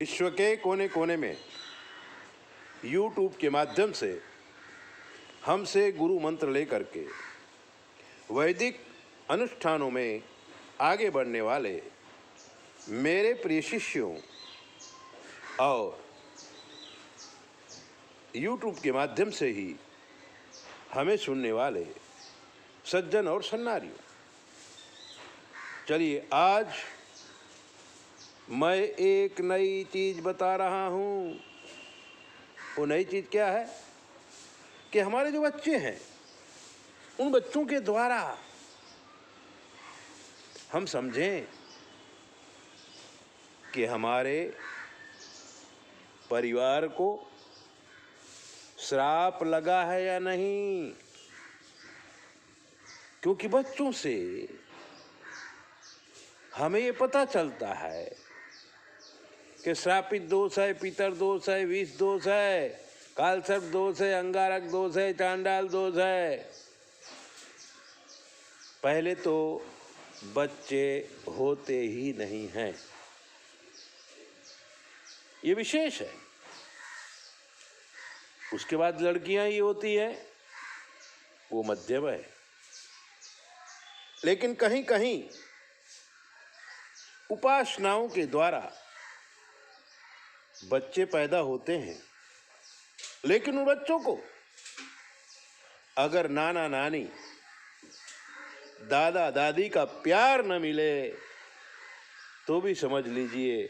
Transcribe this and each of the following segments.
विश्व के कोने कोने में YouTube के माध्यम से हमसे गुरु मंत्र लेकर के वैदिक अनुष्ठानों में आगे बढ़ने वाले मेरे प्रिय शिष्यों और YouTube के माध्यम से ही हमें सुनने वाले सज्जन और सन्नारियों, चलिए आज मैं एक नई चीज़ बता रहा हूँ। वो नई चीज़ क्या है कि हमारे जो बच्चे हैं उन बच्चों के द्वारा हम समझें कि हमारे परिवार को श्राप लगा है या नहीं, क्योंकि बच्चों से हमें ये पता चलता है कि श्रापित दोष है, पितर दोष है, विष दोष है, कालसर्प दोष है, अंगारक दोष है, चांडाल दोष है। पहले तो बच्चे होते ही नहीं हैं, ये विशेष है। उसके बाद लड़कियां ही होती है, वो मध्यम है। लेकिन कहीं कहीं उपासनाओं के द्वारा बच्चे पैदा होते हैं, लेकिन उन बच्चों को अगर नाना नानी दादा दादी का प्यार न मिले तो भी समझ लीजिए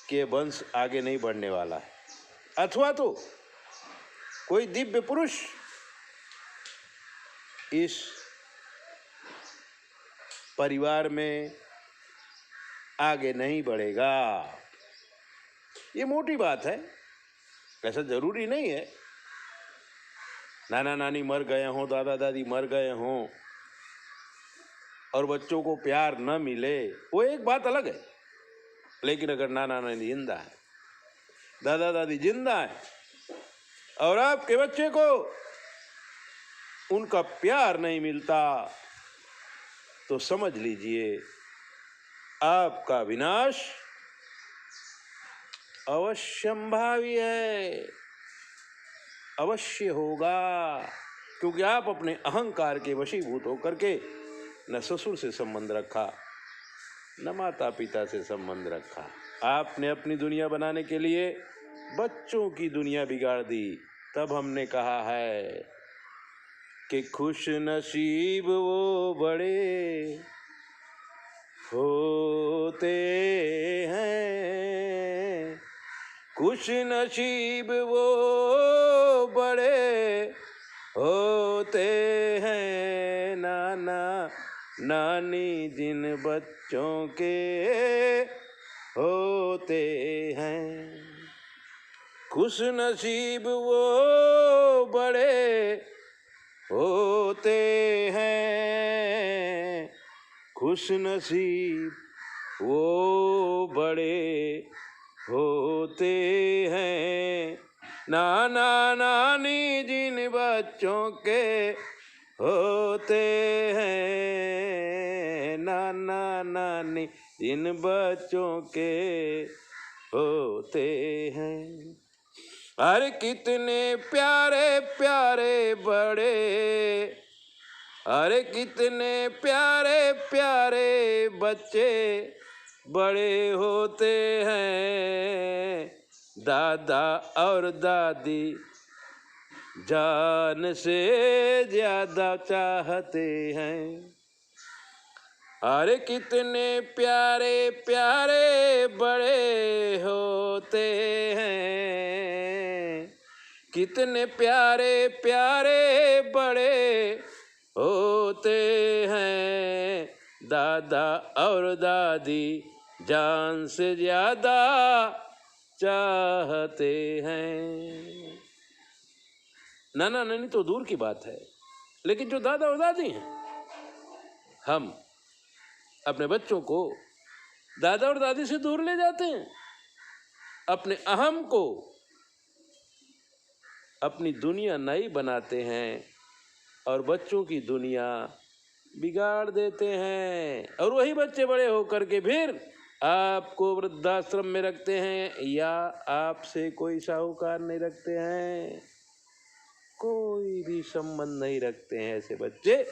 कि वंश आगे नहीं बढ़ने वाला है। अथवा तो कोई दिव्य पुरुष इस परिवार में आगे नहीं बढ़ेगा। ये मोटी बात है, ऐसा जरूरी नहीं है नाना नानी मर गए हों, दादा दादी मर गए हों और बच्चों को प्यार न मिले, वो एक बात अलग है। लेकिन अगर नाना नानी जिंदा है, दादा दादी जिंदा है और आपके बच्चे को उनका प्यार नहीं मिलता तो समझ लीजिए आपका विनाश अवश्यंभावी है, अवश्य होगा। क्योंकि आप अपने अहंकार के वशीभूत होकर के न ससुर से संबंध रखा, न माता पिता से संबंध रखा। आपने अपनी दुनिया बनाने के लिए बच्चों की दुनिया बिगाड़ दी। तब हमने कहा है कि खुश नसीब वो बड़े होते हैं, खुश नसीब वो बड़े होते हैं, नाना नानी जिन बच्चों के होते हैं। खुश नसीब वो बड़े होते हैं, खुश नसीब वो बड़े होते हैं, नाना नानी जिन बच्चों के होते हैं, नाना नानी जिन बच्चों के होते हैं। अरे कितने प्यारे प्यारे बड़े, अरे कितने प्यारे प्यारे बच्चे बड़े होते हैं, दादा और दादी जान से ज्यादा चाहते हैं। अरे कितने प्यारे प्यारे बड़े होते हैं, कितने प्यारे प्यारे बड़े होते हैं, दादा और दादी जान से ज्यादा चाहते हैं। नाना नानी तो दूर की बात है, लेकिन जो दादा और दादी हैं, हम अपने बच्चों को दादा और दादी से दूर ले जाते हैं। अपने अहम को अपनी दुनिया नई बनाते हैं और बच्चों की दुनिया बिगाड़ देते हैं। और वही बच्चे बड़े होकर के फिर आपको वृद्धाश्रम में रखते हैं या आपसे कोई साहूकार नहीं रखते हैं, कोई भी संबंध नहीं रखते हैं ऐसे बच्चे।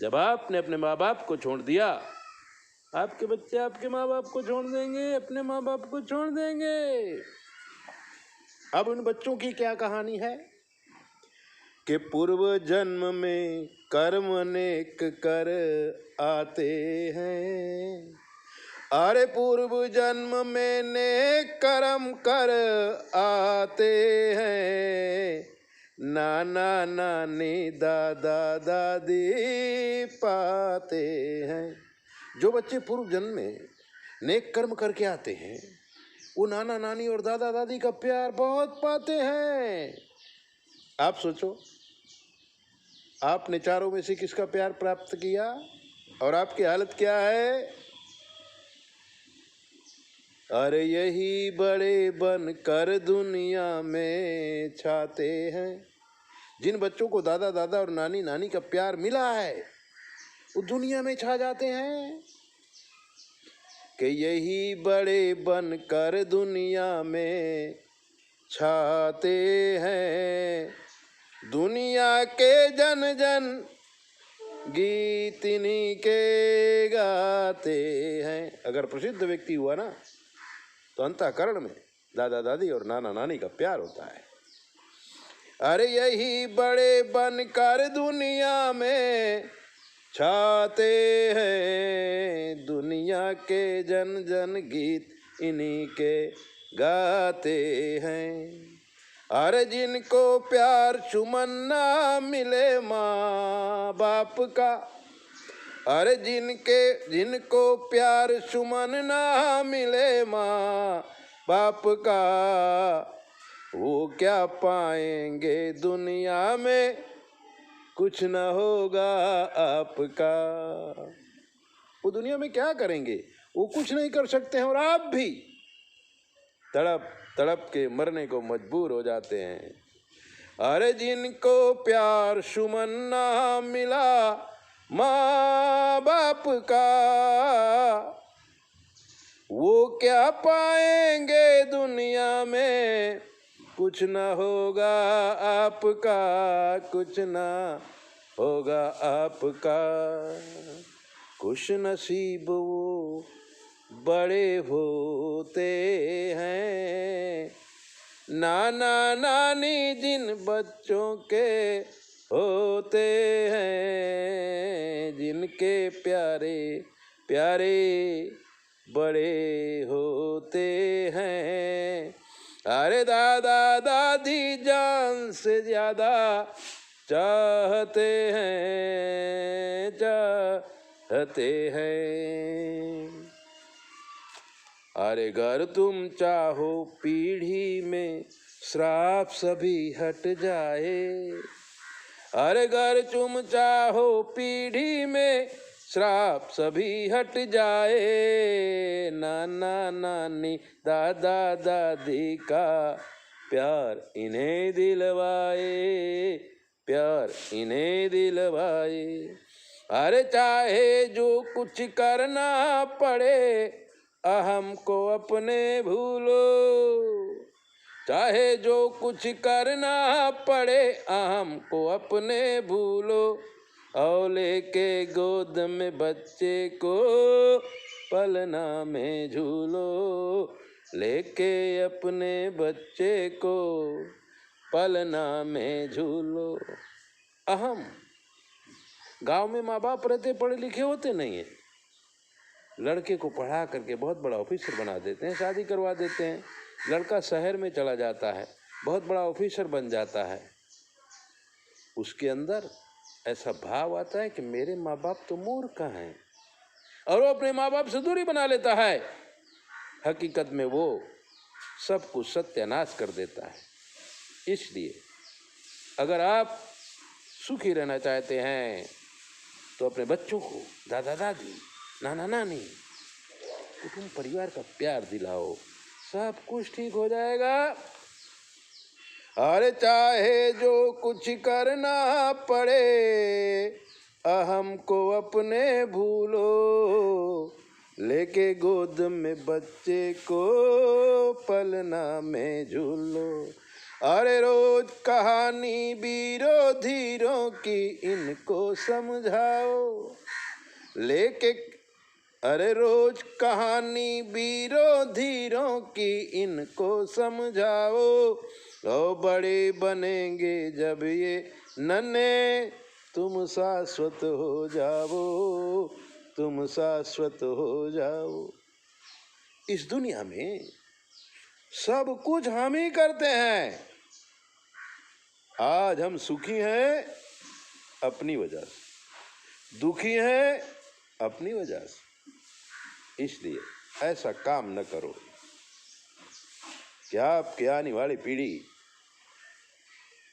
जब आपने अपने माँ बाप को छोड़ दिया, आपके बच्चे आपके माँ बाप को छोड़ देंगे, अपने माँ बाप को छोड़ देंगे। अब उन बच्चों की क्या कहानी है कि पूर्व जन्म में कर्म अनेक कर आते हैं। अरे पूर्व जन्म में नेक कर्म कर आते हैं, नाना नानी दादा दादी पाते हैं। जो बच्चे पूर्व जन्म में नेक कर्म करके आते हैं, वो नाना नानी और दादा दादी का प्यार बहुत पाते हैं। आप सोचो, आपने चारों में से किसका प्यार प्राप्त किया और आपकी हालत क्या है? अरे यही बड़े बन कर दुनिया में छाते हैं। जिन बच्चों को दादा दादा और नानी नानी का प्यार मिला है, वो दुनिया में छा जाते हैं कि यही बड़े बन कर दुनिया में छाते हैं। दुनिया के जन जन गीत इन्हीं के गाते हैं। अगर प्रसिद्ध व्यक्ति हुआ ना, तो अंतःकरण में दादा दादी और नाना नानी का प्यार होता है। अरे यही बड़े बनकर दुनिया में छाते हैं, दुनिया के जन जन गीत इन्हीं के गाते हैं। अरे जिनको प्यार चुमन ना मिले माँ बाप का, अरे जिनको प्यार चुमन ना मिले माँ बाप का, वो क्या पाएंगे दुनिया में, कुछ न होगा आपका। वो दुनिया में क्या करेंगे, वो कुछ नहीं कर सकते हैं और आप भी तड़प तड़प के मरने को मजबूर हो जाते हैं। अरे जिनको प्यार सुमन ना मिला माँ बाप का, वो क्या पाएंगे दुनिया में, कुछ न होगा आपका, कुछ न होगा आपका। खुश नसीब वो बड़े होते हैं, नाना नानी जिन बच्चों के होते हैं, जिनके प्यारे प्यारे बड़े होते हैं। अरे दादा दादी जान से ज्यादा चाहते हैं, चाहते हैं। अरे घर तुम चाहो पीढ़ी में श्राप सभी हट जाए, अरे घर तुम चाहो पीढ़ी में श्राप सभी हट जाए, नाना नानी दादा दादी का प्यार इन्हें दिलवाए, प्यार इन्हें दिलवाए। अरे चाहे जो कुछ करना पड़े अहम को अपने भूलो, चाहे जो कुछ करना पड़े अहम को अपने भूलो, और लेके गोद में बच्चे को पलना में झूलो, लेके अपने बच्चे को पलना में झूलो। अहम, गांव में माँ बाप रहते पढ़े लिखे होते नहीं है, लड़के को पढ़ा करके बहुत बड़ा ऑफिसर बना देते हैं, शादी करवा देते हैं, लड़का शहर में चला जाता है, बहुत बड़ा ऑफिसर बन जाता है। उसके अंदर ऐसा भाव आता है कि मेरे माँ बाप तो मूर्ख हैं, और वो अपने माँ बाप से दूरी बना लेता है। हकीकत में वो सब कुछ सत्यानाश कर देता है। इसलिए अगर आप सुखी रहना चाहते हैं तो अपने बच्चों को दादा दादी नाना नानी कुटुंब परिवार का प्यार दिलाओ, सब कुछ ठीक हो जाएगा। अरे चाहे जो कुछ करना पड़े अहम को अपने भूलो, लेके गोद में बच्चे को पलना में झूलो। अरे रोज कहानी वीरों धीरों की इनको समझाओ। लेके अरे रोज कहानी वीरों धीरों की इनको समझाओ। तो बड़े बनेंगे जब ये नन्हे तुम शाश्वत हो जाओ, तुम शाश्वत हो जाओ। इस दुनिया में सब कुछ हम ही करते हैं। आज हम सुखी हैं अपनी वजह से, दुखी हैं अपनी वजह से। इसलिए ऐसा काम न करो कि आपकी आने वाली पीढ़ी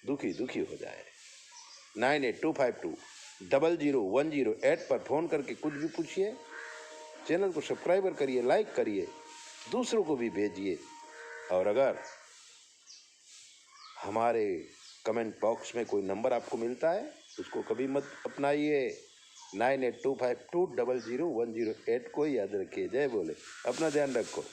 दुखी हो जाए। 9825200108 पर फोन करके कुछ भी पूछिए। चैनल को सब्सक्राइब करिए, लाइक करिए, दूसरों को भी भेजिए। और अगर हमारे कमेंट बॉक्स में कोई नंबर आपको मिलता है उसको कभी मत अपनाइए। 9825200108 को याद रखिए। जय बोले, अपना ध्यान रखो।